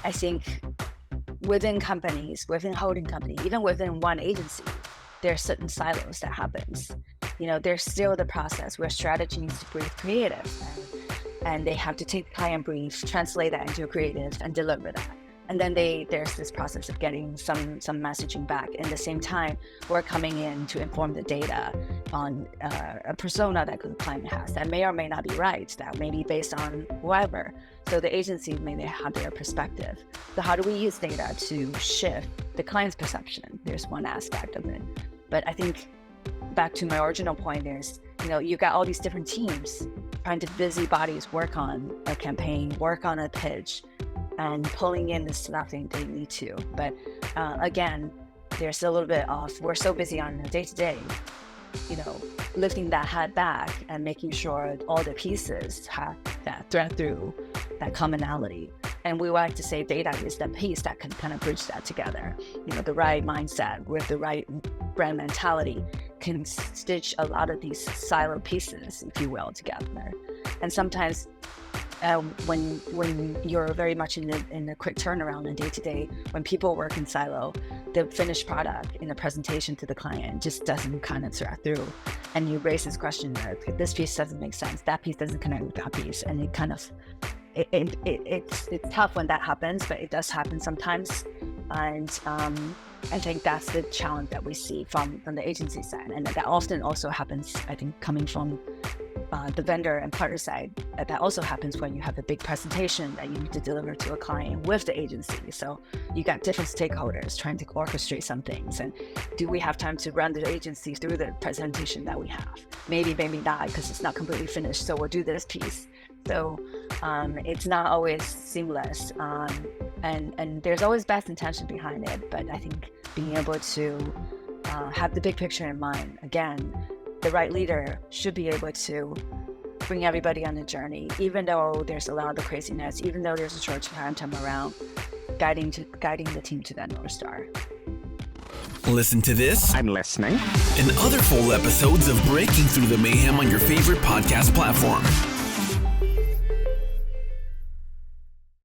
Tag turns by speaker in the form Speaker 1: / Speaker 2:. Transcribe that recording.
Speaker 1: I think within companies, within holding company, even within one agency, there are certain silos that happens. There's still the process where strategy needs to breathe creative, and they have to take the client brief, translate that into a creative, and deliver that. And then there's this process of getting some messaging back. And at the same time, we're coming in to inform the data on a persona that the client has that may or may not be right, that may be based on whoever. So the agency may have their perspective. So how do we use data to shift the client's perception? There's one aspect of it. But I think back to my original point, there's, you've got all these different teams trying to busybodies work on a campaign, work on a pitch, and pulling in the stuff they need to. But again, there's a little bit of, we're so busy on the day-to-day, lifting that hat back and making sure all the pieces have that thread through, that commonality. And we like to say data is the piece that can kind of bridge that together. The right mindset with the right brand mentality can stitch a lot of these silo pieces, if you will, together. And sometimes when you're very much in the quick turnaround and day-to-day, when people work in silo, the finished product in the presentation to the client just doesn't kind of thread through. And you raise this question that this piece doesn't make sense, that piece doesn't connect with that piece, and it kind of it's tough when that happens, but it does happen sometimes. And I think that's the challenge that we see from the agency side, and that often also happens, I think, coming from the vendor and partner side. That also happens when you have a big presentation that you need to deliver to a client with the agency. So you got different stakeholders trying to orchestrate some things. And do we have time to run the agency through the presentation that we have? Maybe not, because it's not completely finished. So we'll do this piece. So it's not always seamless. And there's always best intention behind it. But I think being able to have the big picture in mind, again, the right leader should be able to bring everybody on the journey, even though there's a lot of the craziness, even though there's a short time around, guiding the team to that North Star.
Speaker 2: Listen to this.
Speaker 3: I'm listening.
Speaker 2: And other full episodes of Breaking Through the Mayhem on your favorite podcast platform.